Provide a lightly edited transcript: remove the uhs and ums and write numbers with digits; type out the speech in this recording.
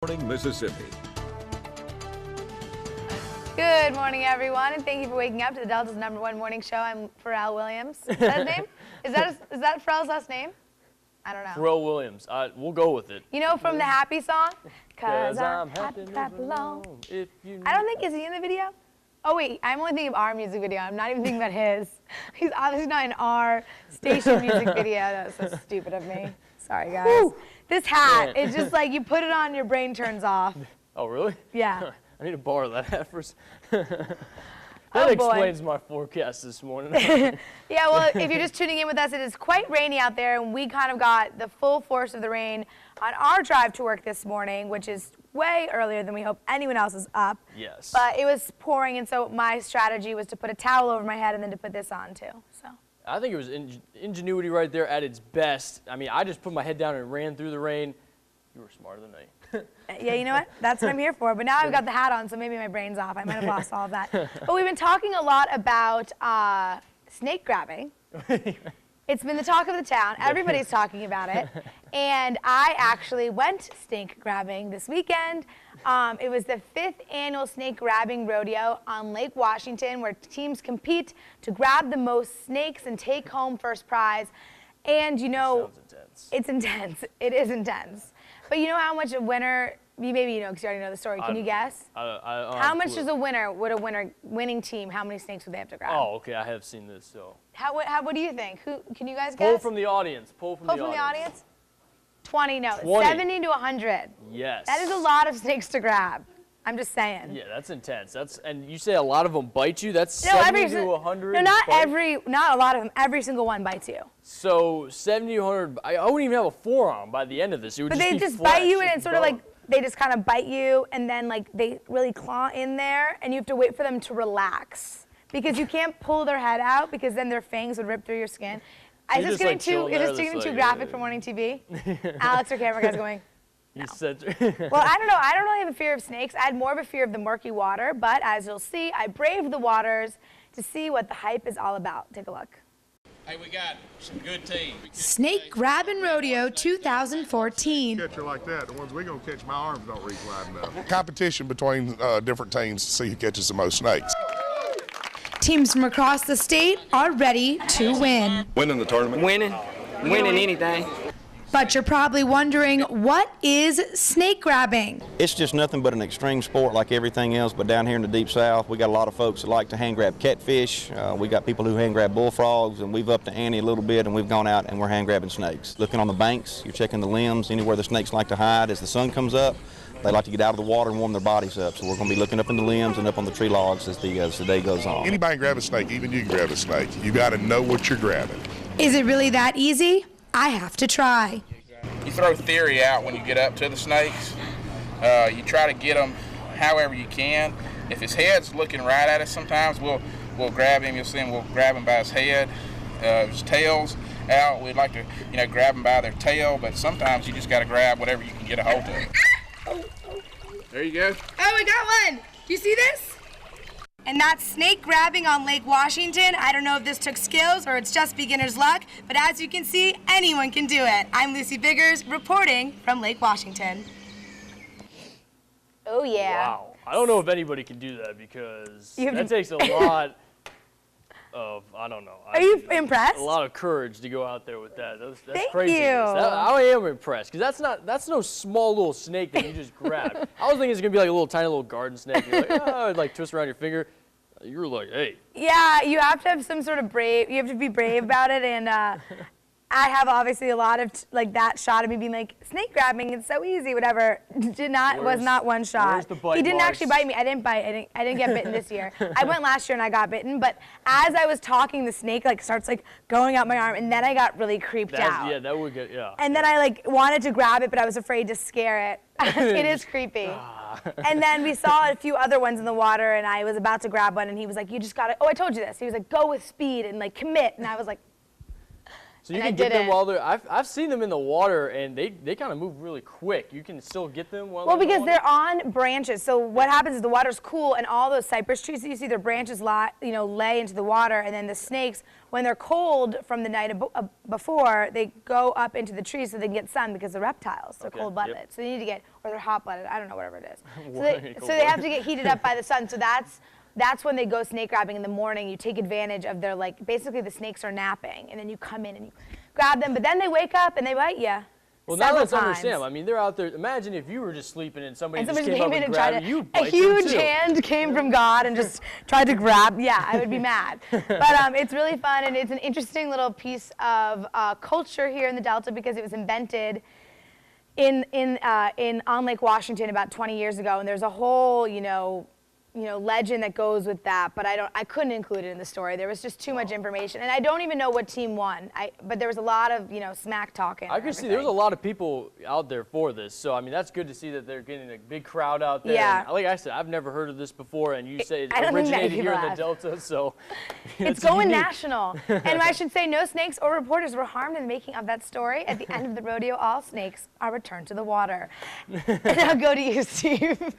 Morning, Mississippi. Good morning, everyone, and thank you for waking up to the Delta's #1 morning show. I'm Pharrell Williams. Is that his name? Is that Pharrell's last name? I don't know. Pharrell Williams. We'll go with it. You know from the Happy song? 'Cause I'm happy to clap along. belong. If you I don't think, is he in the video? Oh wait, I'm only thinking of our music video. I'm not even thinking about his. He's obviously not in our station music video. That was so stupid of me. Sorry, guys. Woo! This hat, it's just like you put it on, your brain turns off. Oh, really? Yeah. I need to borrow that hat for That explains my forecast this morning. Yeah, well, if you're just tuning in with us, it is quite rainy out there, and we kind of got the full force of the rain on our drive to work this morning, which is way earlier than we hope anyone else is up. Yes. But it was pouring, and so my strategy was to put a towel over my head and then to put this on, too. So. I think it was ingenuity right there at its best. I mean, I just put my head down and ran through the rain. You were smarter than me. Yeah, you know what? That's what I'm here for. But now I've got the hat on, so maybe my brain's off. I might have lost all of that. But we've been talking a lot about snake grabbing. It's been the talk of the town. Everybody's talking about it. And I actually went snake grabbing this weekend. It was the 5th annual snake grabbing rodeo on Lake Washington, where teams compete to grab the most snakes and take home first prize. And you know, it's intense. It is intense. But you know how much a winner, maybe you know because you already know the story. Can you guess? How much does would a winning team, how many snakes would they have to grab? Oh, okay, I have seen this. So. What do you think? Can you guys guess? Poll from the audience. Poll from the audience. 20, no. 20. 70 to 100. Yes. That is a lot of snakes to grab. I'm just saying. Yeah, that's intense. And you say a lot of them bite you? That's no, 70 to 100? No, not a lot of them. Every single one bites you. So 70 to 100, I wouldn't even have a forearm by the end of this. It would but just they be just flesh bite you, and and it's sort of bone. like they just kind of bite you, and then like they really claw in there, and you have to wait for them to relax. Because you can't pull their head out, because then their fangs would rip through your skin. Is this getting too graphic for morning TV? Alex, our camera guy's going, no. Well, I don't know. I don't really have a fear of snakes. I had more of a fear of the murky water, but as you'll see, I braved the waters to see what the hype is all about. Take a look. Hey, we got some good teams. Snake Grabbing Rodeo 2014. Catcher like that, the ones we're going to catch, my arms don't reach wide enough. Competition between different teams to see who catches the most snakes. Teams from across the state are ready to win. Winning the tournament. Winning anything. But you're probably wondering, what is snake grabbing? It's just nothing but an extreme sport like everything else, but down here in the deep south, we got a lot of folks that like to hand grab catfish. We got people who hand grab bullfrogs, and we've upped the ante a little bit, and we've gone out and we're hand grabbing snakes. Looking on the banks, you're checking the limbs, anywhere the snakes like to hide. As the sun comes up, they like to get out of the water and warm their bodies up. So we're going to be looking up in the limbs and up on the tree logs as the day goes on. Anybody can grab a snake, even you can grab a snake. You got to know what you're grabbing. Is it really that easy? I have to try. You throw theory out when you get up to the snakes. You try to get them however you can. If his head's looking right at us, sometimes we'll grab him. You'll see him. We'll grab him by his head. His tail's out. We'd like to, grab them by their tail, but sometimes you just got to grab whatever you can get a hold of. There you go. Oh, we got one. Do you see this? And that's snake grabbing on Lake Washington. I don't know if this took skills or it's just beginner's luck, but as you can see, anyone can do it. I'm Lucy Biggers, reporting from Lake Washington. Oh, yeah. Wow. I don't know if anybody can do that, because that takes a lot of, I don't know. Are you impressed? A lot of courage to go out there with that. That's Thank crazy. you. I am impressed, because that's no small little snake that you just grab. I was thinking it's going to be like a little tiny little garden snake. You're like, oh, it'd like twist around your finger. You're like, hey. Yeah, you have to have some sort of you have to be brave about it, and I have obviously a lot of that shot of me being like, snake grabbing, it's so easy, whatever. Was not one shot. He didn't actually bite me. I didn't bite. I didn't get bitten this year. I went last year and I got bitten, but as I was talking, the snake starts going out my arm, and then I got really creeped out. Yeah, that would get, yeah. And then I wanted to grab it, but I was afraid to scare it. It is creepy. And then we saw a few other ones in the water, and I was about to grab one, and he was like, you just gotta, oh, I told you this. He was like, go with speed and commit. And I was like, So you and can I get them didn't. while they're. I've seen them in the water, and they kind of move really quick. You can still get them while. Well, they're in because the water? they're on branches. So what happens is the water's cool, and all those cypress trees that you see, their branches lay into the water, and then the snakes, when they're cold from the night before, they go up into the trees so they can get sun because they're reptiles. They're Okay, cold-blooded, yep. so they need to get, or they're hot-blooded. I don't know, whatever it is. So Why they, cold so they have to blooded? get heated up by the sun. So that's when they go snake grabbing in the morning. You take advantage of their basically the snakes are napping, and then you come in and you grab them, but then they wake up and they bite you. Well, now several let's times. understand. I mean, they're out there. Imagine if you were just sleeping and somebody And just somebody came up came in and and tried grabbed to, you. a Bite them huge too. hand came from God and just tried to grab. Yeah, I would be mad. But it's really fun, and it's an interesting little piece of culture here in the Delta because it was invented on Lake Washington about 20 years ago, and there's a whole, legend that goes with that, but I couldn't include it in the story. There was just too much information, and I don't even know what team won. But there was a lot of, smack talking. I can see there was a lot of people out there for this, so I mean that's good to see that they're getting a big crowd out there. Yeah. And like I said, I've never heard of this before, and you say it I don't think many originated here in people the have. Delta, so It's going national. And I should say no snakes or reporters were harmed in the making of that story. At the end of the rodeo, all snakes are returned to the water. Now go to you, Steve.